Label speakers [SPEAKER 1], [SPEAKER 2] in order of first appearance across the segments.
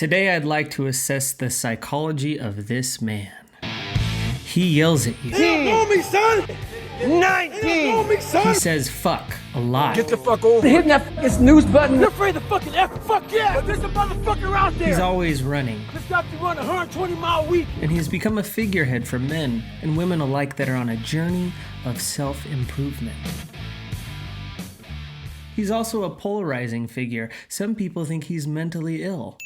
[SPEAKER 1] Today I'd like to assess the psychology of this man. He yells at you.
[SPEAKER 2] They don't know me, son! 19! They don't know me, son!
[SPEAKER 1] He says fuck a lot.
[SPEAKER 2] Get the fuck over
[SPEAKER 3] hitting that fucking snooze button.
[SPEAKER 2] You're afraid to fucking F? Fuck yeah! But there's a motherfucker out there!
[SPEAKER 1] He's always running.
[SPEAKER 2] This guy can run 120-mile week!
[SPEAKER 1] And he's become a figurehead for men and women alike that are on a journey of self-improvement. He's also a polarizing figure. Some people think he's mentally ill.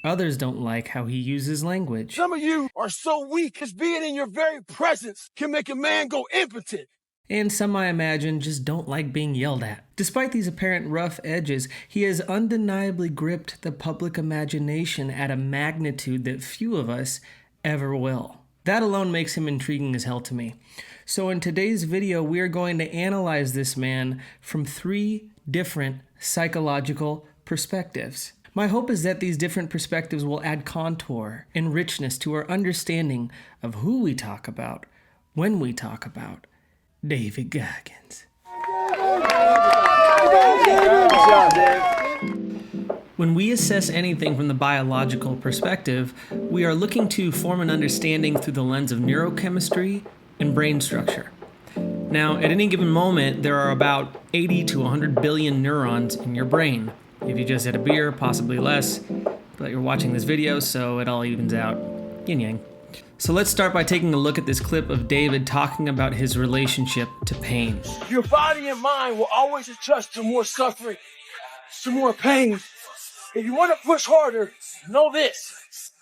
[SPEAKER 1] Others don't like how he uses language.
[SPEAKER 2] Some of you are so weak, just being in your very presence can make a man go impotent.
[SPEAKER 1] And some, I imagine, just don't like being yelled at. Despite these apparent rough edges, he has undeniably gripped the public imagination at a magnitude that few of us ever will. That alone makes him intriguing as hell to me. So in today's video, we are going to analyze this man from 3 different psychological perspectives. My hope is that these different perspectives will add contour and richness to our understanding of who we talk about when we talk about David Goggins. When we assess anything from the biological perspective, we are looking to form an understanding through the lens of neurochemistry and brain structure. Now, at any given moment, there are about 80 to 100 billion neurons in your brain. If you just had a beer, possibly less, but you're watching this video, so it all evens out. Yin yang. So let's start by taking a look at this clip of David talking about his relationship to pain.
[SPEAKER 2] Your body and mind will always adjust to more suffering, to more pain. If you want to push harder, know this.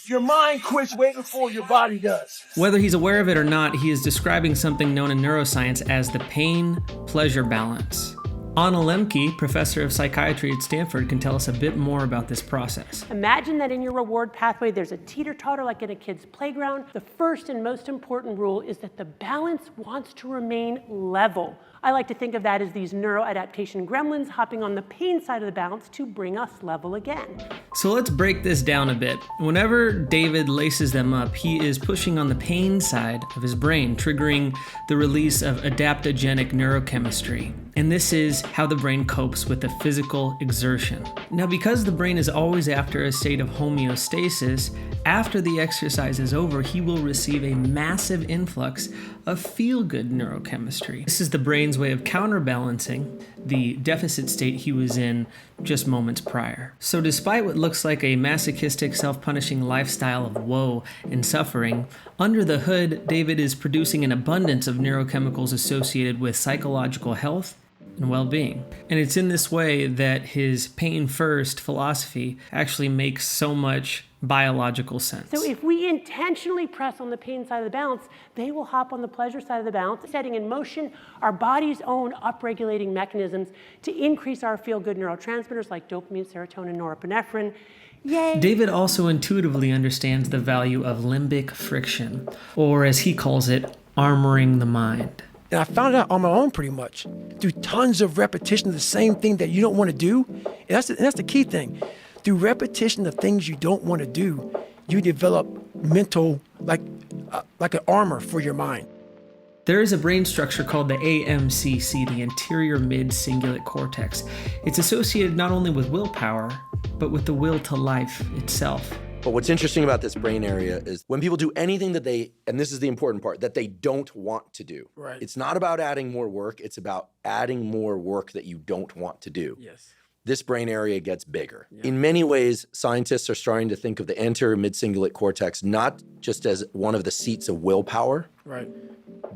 [SPEAKER 2] Your mind quits waiting for your body does.
[SPEAKER 1] Whether he's aware of it or not, he is describing something known in neuroscience as the pain-pleasure balance. Anna Lemke, professor of psychiatry at Stanford, can tell us a bit more about this process.
[SPEAKER 4] Imagine that in your reward pathway, there's a teeter-totter like in a kid's playground. The first and most important rule is that the balance wants to remain level. I like to think of that as these neuroadaptation gremlins hopping on the pain side of the balance to bring us level again.
[SPEAKER 1] So let's break this down a bit. Whenever David laces them up, he is pushing on the pain side of his brain, triggering the release of adaptogenic neurochemistry. And this is how the brain copes with the physical exertion. Now, because the brain is always after a state of homeostasis, after the exercise is over, he will receive a massive influx of feel-good neurochemistry. This is the brain's way of counterbalancing the deficit state he was in just moments prior. So despite what looks like a masochistic, self-punishing lifestyle of woe and suffering, under the hood, David is producing an abundance of neurochemicals associated with psychological health and well-being. And it's in this way that his pain-first philosophy actually makes so much biological sense.
[SPEAKER 4] So if we intentionally press on the pain side of the balance, they will hop on the pleasure side of the balance, setting in motion our body's own upregulating mechanisms to increase our feel-good neurotransmitters like dopamine, serotonin, norepinephrine. Yay!
[SPEAKER 1] David also intuitively understands the value of limbic friction, or as he calls it, armoring the mind.
[SPEAKER 3] And I found out on my own pretty much through tons of repetition of the same thing that you don't want to do. And that's the key thing. Through repetition of things you don't want to do, you develop mental, like an armor for your mind.
[SPEAKER 1] There is a brain structure called the AMCC, the anterior mid-cingulate cortex. It's associated not only with willpower, but with the will to life itself.
[SPEAKER 5] But what's interesting about this brain area is when people do anything that they, and this is the important part, that they don't want to do.
[SPEAKER 3] Right.
[SPEAKER 5] It's not about adding more work, it's about adding more work that you don't want to do.
[SPEAKER 3] Yes.
[SPEAKER 5] This brain area gets bigger. Yeah. In many ways, scientists are starting to think of the anterior mid-cingulate cortex not just as one of the seats of willpower,
[SPEAKER 3] right,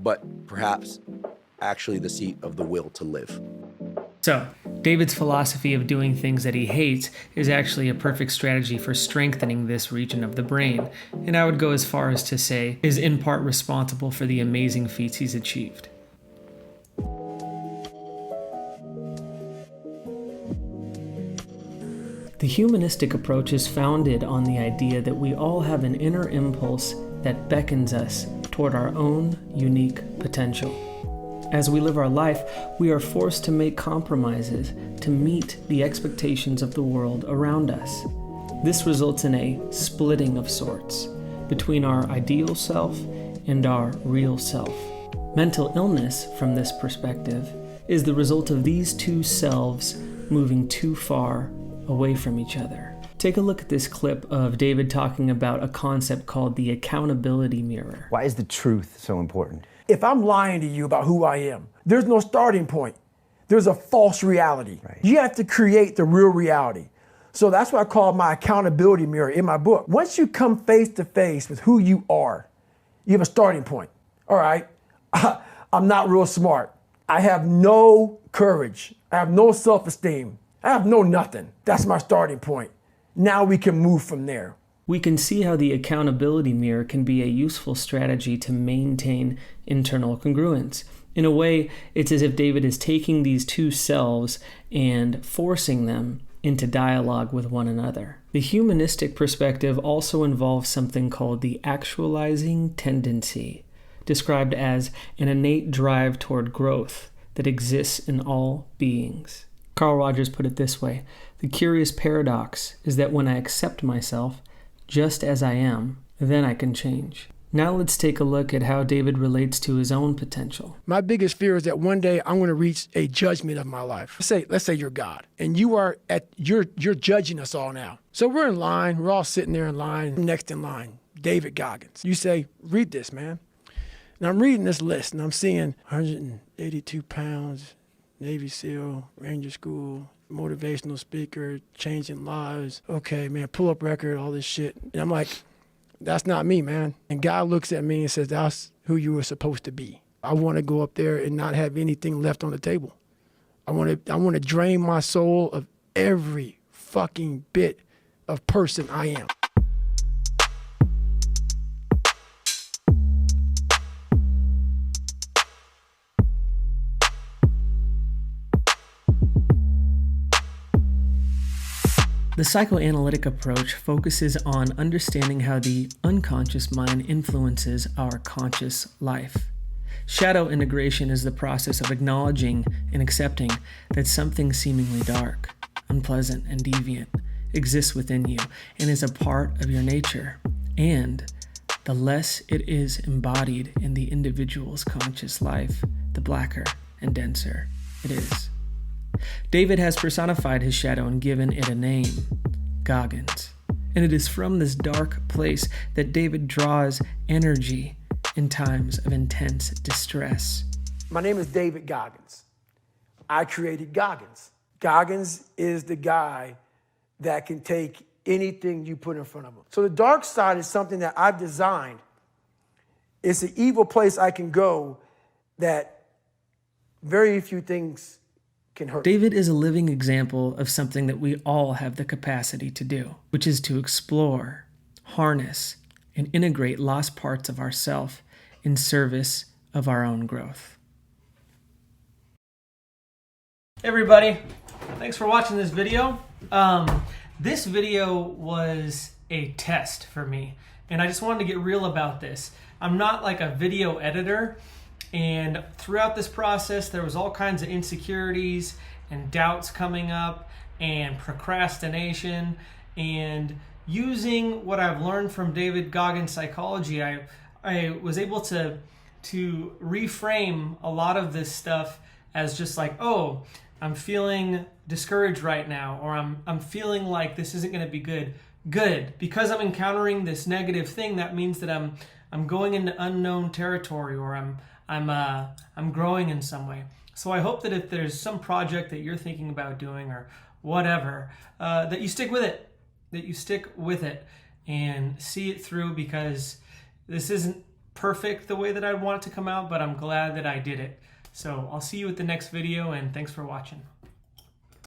[SPEAKER 5] but perhaps actually the seat of the will to live.
[SPEAKER 1] So, David's philosophy of doing things that he hates is actually a perfect strategy for strengthening this region of the brain, and I would go as far as to say is in part responsible for the amazing feats he's achieved. The humanistic approach is founded on the idea that we all have an inner impulse that beckons us toward our own unique potential. As we live our life, we are forced to make compromises to meet the expectations of the world around us. This results in a splitting of sorts between our ideal self and our real self. Mental illness, from this perspective, is the result of these two selves moving too far away from each other. Take a look at this clip of David talking about a concept called the accountability mirror.
[SPEAKER 6] Why is the truth so important?
[SPEAKER 3] If I'm lying to you about who I am, there's no starting point. There's a false reality.
[SPEAKER 6] Right.
[SPEAKER 3] You have to create the real reality. So that's what I call my accountability mirror in my book. Once you come face to face with who you are, you have a starting point. All right, I'm not real smart. I have no courage. I have no self-esteem. I have no nothing. That's my starting point. Now we can move from there.
[SPEAKER 1] We can see how the accountability mirror can be a useful strategy to maintain internal congruence. In a way, it's as if David is taking these two selves and forcing them into dialogue with one another. The humanistic perspective also involves something called the actualizing tendency, described as an innate drive toward growth that exists in all beings. Carl Rogers put it this way: the curious paradox is that when I accept myself just as I am, then I can change. Now let's take a look at how David relates to his own potential.
[SPEAKER 3] My biggest fear is that one day I'm going to reach a judgment of my life. Let's say you're God, and you're judging us all now. So we're in line, we're all sitting there in line, next in line, David Goggins. You say, read this, man. And I'm reading this list, and I'm seeing 182 pounds, Navy SEAL, Ranger School, motivational speaker, changing lives. Okay, man, pull-up record, all this shit. And I'm like, that's not me, man. And God looks at me and says, that's who you were supposed to be. I want to go up there and not have anything left on the table. I want to drain my soul of every fucking bit of person I am.
[SPEAKER 1] The psychoanalytic approach focuses on understanding how the unconscious mind influences our conscious life. Shadow integration is the process of acknowledging and accepting that something seemingly dark, unpleasant, and deviant exists within you and is a part of your nature. And the less it is embodied in the individual's conscious life, the blacker and denser it is. David has personified his shadow and given it a name, Goggins. And it is from this dark place that David draws energy in times of intense distress.
[SPEAKER 3] My name is David Goggins. I created Goggins. Goggins is the guy that can take anything you put in front of him. So the dark side is something that I've designed. It's an evil place I can go that very few things can hurt.
[SPEAKER 1] David is a living example of something that we all have the capacity to do, which is to explore, harness, and integrate lost parts of ourself in service of our own growth. Hey everybody, thanks for watching this video. This video was a test for me, and I just wanted to get real about this. I'm not like a video editor, and throughout this process there was all kinds of insecurities and doubts coming up and procrastination, and using what I've learned from David Goggins' psychology, I was able to reframe a lot of this stuff as just like, oh, I'm feeling discouraged right now, or I'm feeling like this isn't going to be good. Good, because I'm encountering this negative thing, that means that I'm going into unknown territory, or I'm growing in some way. So I hope that if there's some project that you're thinking about doing or whatever, that you stick with it, and see it through, because this isn't perfect the way that I want it to come out, but I'm glad that I did it. So I'll see you at the next video, and thanks for watching.